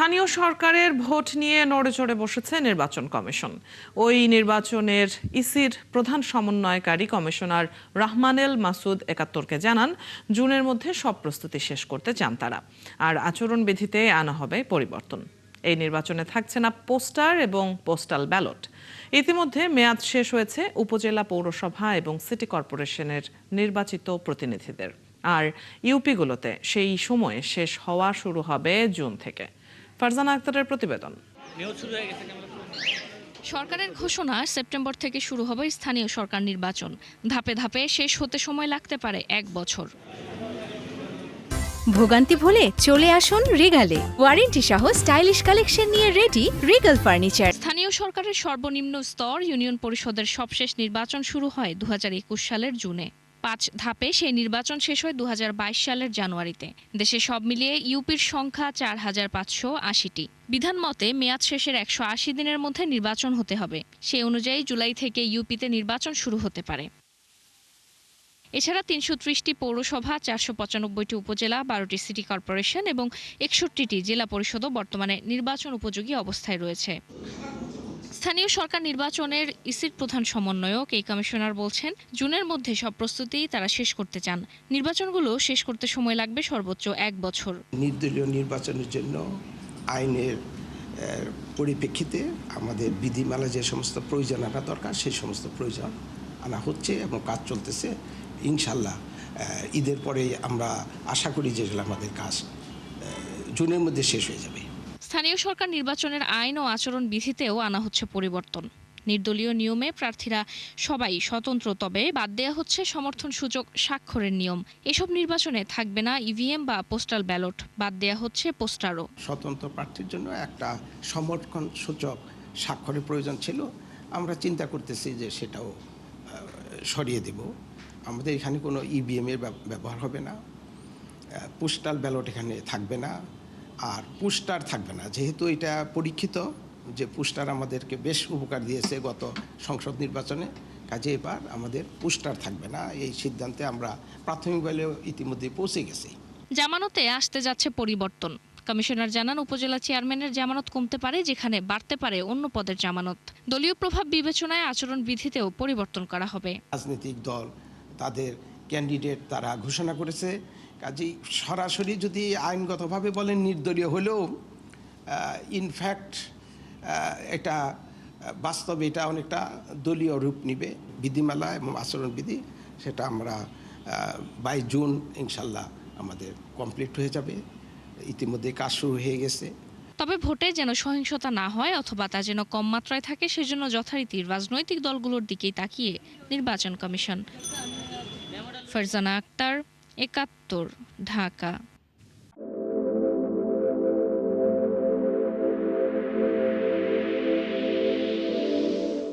স্থানীয় সরকারের ভোট নিয়ে নড়েচড়ে বসেছে নির্বাচন কমিশন। ওই নির্বাচনের ইসির প্রধান সমন্বয়কারী কমিশনার রাহমানেল মাসুদ ৭১কে জানান, জুনের মধ্যে সব প্রস্তুতি শেষ করতে চান তারা। আর আচরণবিধিতে আনা হবে পরিবর্তন। এই নির্বাচনে থাকছে না পোস্টার এবং পোস্টাল ব্যালট। ইতিমধ্যে মেয়াদ শেষ হয়েছে উপজেলা, পৌরসভা এবং সিটি কর্পোরেশনের নির্বাচিত প্রতিনিধিদের। আর ইউপিগুলোতে সেই সময় শেষ হওয়া শুরু হবে জুন থেকে। ফারজানা আক্তারের প্রতিবেদন। সরকারের ঘোষণা, সেপ্টেম্বর থেকে শুরু হবে স্থানীয় সরকার নির্বাচন। ধাপে ধাপে শেষ হতে সময় লাগতে পারে ১ বছর। ভোগান্তি ভুলে চলে আসুন রিগালে। ওয়ারেন্টি সহ স্টাইলিশ কালেকশন নিয়ে রেডি রিগাল ফার্নিচার। স্থানীয় সরকারের সর্বনিম্ন স্তর ইউনিয়ন পরিষদের সবশেষ নির্বাচন শুরু হয় ২০২১ সালের জুনে। ৫ ধাপে সেই নির্বাচন শেষ হয় ২০২২ সালের জানুয়ারিতে। দেশে সব মিলিয়ে ইউপির সংখ্যা ৪,৫৮০টি। বিধান মতে মেয়াদ শেষের ১৮০ দিনের মধ্যে নির্বাচন হতে হবে। সেই অনুযায়ী জুলাই থেকে ইউপিতে নির্বাচন শুরু হতে পারে। এছাড়া ৩৩০টি পৌরসভা, ৪৯৫টি উপজেলা, ১২টি সিটি কর্পোরেশন এবং ৬১টি জেলা পরিষদও বর্তমানে নির্বাচন উপযোগী অবস্থায় রয়েছে। স্থানীয় সরকার নির্বাচনের ইসির প্রধান সমন্বয়ক এই কমিশনার বলছেন, জুনের মধ্যে সব প্রস্তুতি তারা শেষ করতে চান। নির্বাচনগুলো শেষ করতে সময় লাগবে সর্বোচ্চ ১ বছর। নির্দলীয় নির্বাচনের জন্য আইনের পরিপ্রেক্ষিতে আমাদের বিধিমালা যে সমস্ত প্রয়োজন আনা দরকার সেই সমস্ত প্রয়োজন আনা হচ্ছে এবং কাজ চলতেছে। ইনশাল্লাহ ঈদের পরে আমরা আশা করি যে আমাদের কাজ জুনের মধ্যে শেষ হয়ে যাবে। স্থানীয় সরকার নির্বাচনের আইন ও আচরণ বিধিতেও আনা হচ্ছে পরিবর্তন। নির্দলীয় নিয়মে প্রার্থীরা সবাই স্বতন্ত্র, তবে বাদ দেওয়া হচ্ছে সমর্থন সূচক স্বাক্ষরের নিয়ম। এসব নির্বাচনে থাকবে না ইভিএম বা পোস্টাল ব্যালট, বাদ দেওয়া হচ্ছে পোস্টারও। স্বতন্ত্র প্রার্থীর জন্য একটা সমর্থন সূচক স্বাক্ষরের প্রয়োজন ছিল। আমরা চিন্তা করতেছি যে সেটাও সরিয়ে দেব। আমাদের এখানে কোনো ইভিএমের ব্যবহার হবে না, পোস্টাল ব্যালট এখানে থাকবে না, আর পোস্টার থাকবে না। যেহেতু এটা পরীক্ষিত যে পোস্টার আমাদেরকে বেশ উপকার দিয়েছে গত সংসদ নির্বাচনে, কাজে এবার আমাদের পোস্টার থাকবে না। এই সিদ্ধান্তে আমরা প্রাথমিকভাবে ইতিমধ্যে পৌঁছে গেছি। জামানতে আসতে যাচ্ছে পরিবর্তন। কমিশনার জানান, উপজেলা চেয়ারম্যানের জামানত কমতে পারে, যেখানে বাড়তে পারে অন্য পদের জামানত। দলীয় প্রভাব বিবেচনায় আচরণ বিধিতেও পরিবর্তন করা হবে। রাজনৈতিক দল তাদের ক্যান্ডিডেট তারা ঘোষণা করেছে, কাজেই সরাসরি যদি আইনগতভাবে বলেন নির্দলীয় হলেও ইনফ্যাক্ট এটা বাস্তবে এটা অনেকটা দলীয় রূপ নিবে। বিধিমালা এবং আচরণবিধি সেটা আমরা ২২ জুন ইনশাল্লাহ আমাদের কমপ্লিট হয়ে যাবে। ইতিমধ্যে কাজ শুরু হয়ে গেছে। তবে ভোটে যেন সহিংসতা না হয় অথবা তা যেন কম মাত্রায় থাকে, সেজন্য যথারীতি রাজনৈতিক দলগুলোর দিকেই তাকিয়ে নির্বাচন কমিশন। ফারজানা আক্তার, ৭১, ঢাকা।